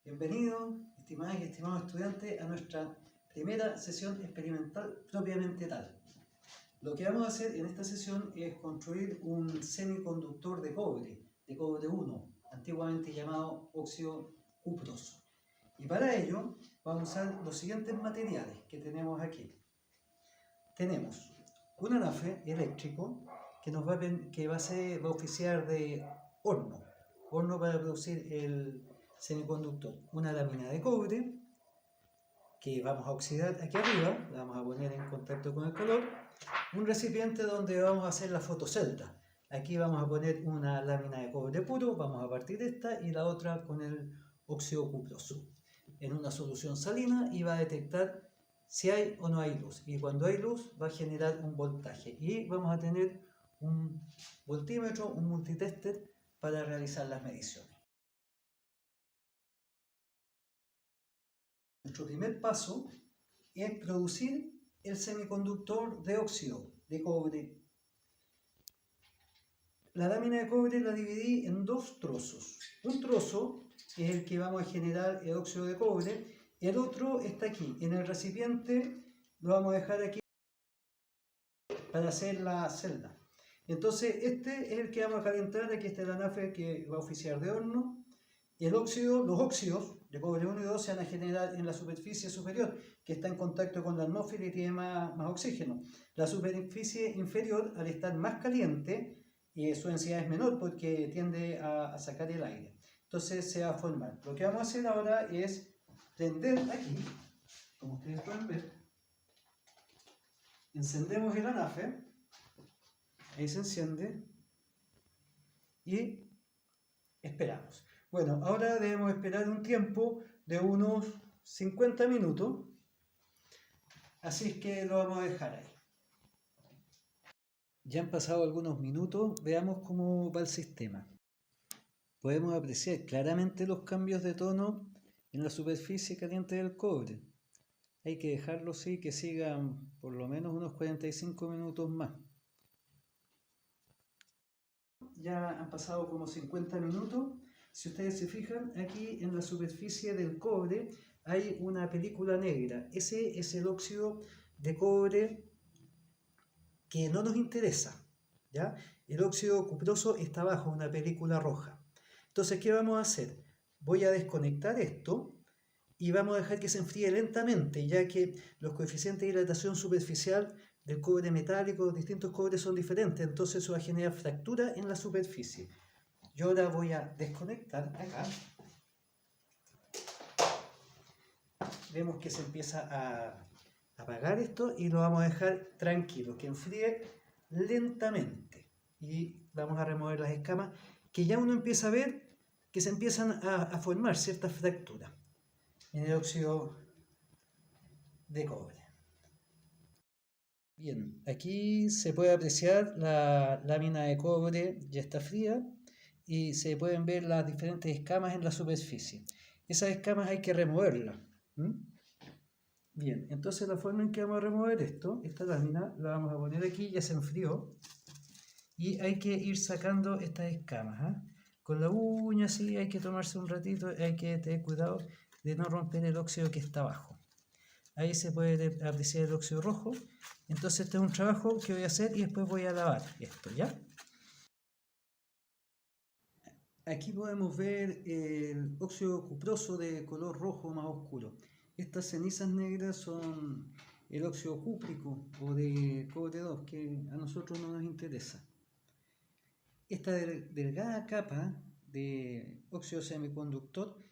Bienvenidos, estimadas y estimados estudiantes, a nuestra primera sesión experimental propiamente tal. Lo que vamos a hacer en esta sesión es construir un semiconductor de cobre 1, antiguamente llamado óxido cuproso. Y para ello vamos a usar los siguientes materiales que tenemos aquí. Tenemos un anafe eléctrico que va a oficiar de horno para producir el semiconductor, una lámina de cobre que vamos a oxidar aquí arriba, la vamos a poner en contacto con el calor, un recipiente donde vamos a hacer la fotocelda. Aquí vamos a poner una lámina de cobre puro, vamos a partir esta y la otra con el óxido cuproso en una solución salina y va a detectar si hay o no hay luz, y cuando hay luz va a generar un voltaje y vamos a tener un voltímetro, un multitester para realizar las mediciones. Nuestro primer paso es producir el semiconductor de óxido de cobre. La lámina de cobre la dividí en dos trozos. Un trozo es el que vamos a generar el óxido de cobre, el otro está aquí, en el recipiente, lo vamos a dejar aquí para hacer la celda. Entonces este es el que vamos a calentar, aquí está el anafe que va a oficiar de horno. Los óxidos de cobre 1 y 2 se van a generar en la superficie superior, que está en contacto con la atmósfera y tiene más oxígeno. La superficie inferior, al estar más caliente, su densidad es menor porque tiende a sacar el aire. Entonces se va a formar. Lo que vamos a hacer ahora es prender aquí, como ustedes pueden ver. Encendemos el anafe, ahí se enciende y esperamos. Bueno, ahora debemos esperar un tiempo de unos 50 minutos, así es que lo vamos a dejar ahí. Ya han pasado algunos minutos, veamos cómo va el sistema. Podemos apreciar claramente los cambios de tono en la superficie caliente del cobre. Hay que dejarlo así, que sigan por lo menos unos 45 minutos más. Ya han pasado como 50 minutos. Si ustedes se fijan, aquí en la superficie del cobre hay una película negra. Ese es el óxido de cobre que no nos interesa, ¿ya? El óxido cuproso está bajo una película roja. Entonces, ¿qué vamos a hacer? Voy a desconectar esto y vamos a dejar que se enfríe lentamente, ya que los coeficientes de hidratación superficial del cobre metálico, los distintos cobres son diferentes, entonces eso va a generar fractura en la superficie. Yo ahora voy a desconectar acá. Vemos que se empieza a apagar esto y lo vamos a dejar tranquilo, que enfríe lentamente. Y vamos a remover las escamas, que ya uno empieza a ver que se empiezan a formar ciertas fracturas en el óxido de cobre. Bien, aquí se puede apreciar la lámina de cobre, ya está fría, y se pueden ver las diferentes escamas en la superficie. Esas escamas hay que removerlas. Bien, entonces la forma en que vamos a remover esta lámina, la vamos a poner aquí, ya se enfrió, y hay que ir sacando estas escamas. Con la uña, sí, hay que tomarse un ratito, hay que tener cuidado de no romper el óxido que está abajo. Ahí se puede apreciar el óxido rojo. Entonces este es un trabajo que voy a hacer y después voy a lavar esto, ¿ya? Aquí podemos ver el óxido cuproso de color rojo más oscuro. Estas cenizas negras son el óxido cúprico o de cobre 2, que a nosotros no nos interesa. Esta delgada capa de óxido semiconductor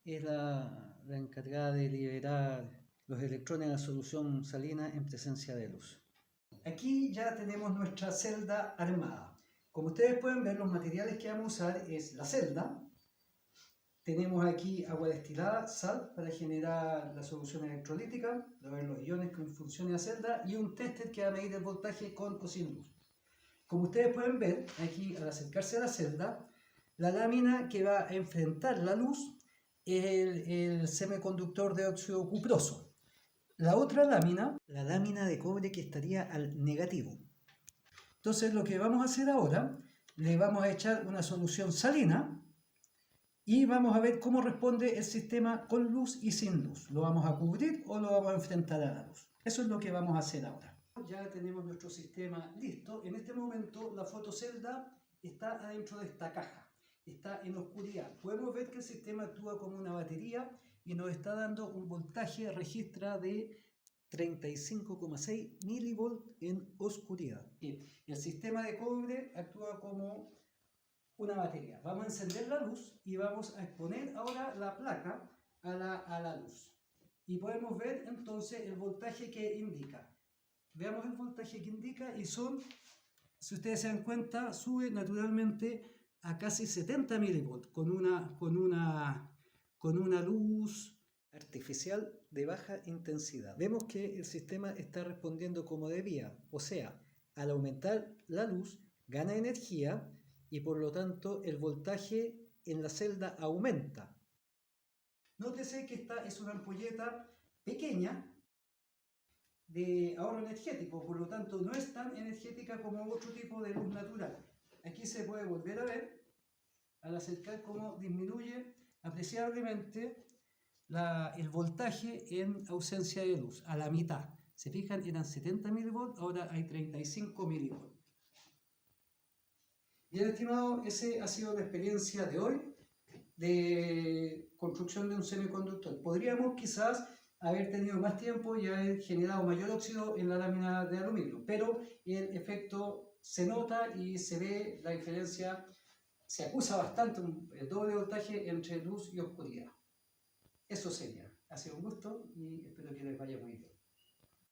es la encargada de liberar los electrones en la solución salina en presencia de luz. Aquí ya tenemos nuestra celda armada. Como ustedes pueden ver, los materiales que vamos a usar es la celda. Tenemos aquí agua destilada, sal para generar la solución electrolítica, para ver los iones que funcionan en la celda, y un tester que va a medir el voltaje con o sin luz. Como ustedes pueden ver, aquí al acercarse a la celda, la lámina que va a enfrentar la luz es el semiconductor de óxido cuproso. La otra lámina, la lámina de cobre que estaría al negativo. Entonces lo que vamos a hacer ahora, le vamos a echar una solución salina y vamos a ver cómo responde el sistema con luz y sin luz. ¿Lo vamos a cubrir o lo vamos a enfrentar a la luz? Eso es lo que vamos a hacer ahora. Ya tenemos nuestro sistema listo. En este momento la fotocelda está adentro de esta caja, está en oscuridad. Podemos ver que el sistema actúa como una batería y nos está dando un voltaje, registra de 35,6 milivolt en oscuridad. Y el sistema de cobre actúa como una batería. Vamos a encender la luz y vamos a exponer ahora la placa a la luz. Y podemos ver entonces el voltaje que indica. Veamos el voltaje que indica y son, si ustedes se dan cuenta, sube naturalmente a casi 70 milivolts con una luz artificial de baja intensidad. Vemos que el sistema está respondiendo como debía, o sea, al aumentar la luz gana energía y por lo tanto el voltaje en la celda aumenta. Nótese que esta es una ampolleta pequeña de ahorro energético, por lo tanto no es tan energética como otro tipo de luz natural. Aquí se puede volver a ver, al acercar, cómo disminuye apreciablemente el voltaje en ausencia de luz, a la mitad. Se fijan, eran 70 milivolts, ahora hay 35 milivolts. Bien, estimado, esa ha sido la experiencia de hoy de construcción de un semiconductor. Podríamos quizás haber tenido más tiempo y haber generado mayor óxido en la lámina de aluminio, pero el efecto se nota y se ve la diferencia, se acusa bastante el doble voltaje entre luz y oscuridad. Eso sería. Ha sido un gusto y espero que les vaya muy bien.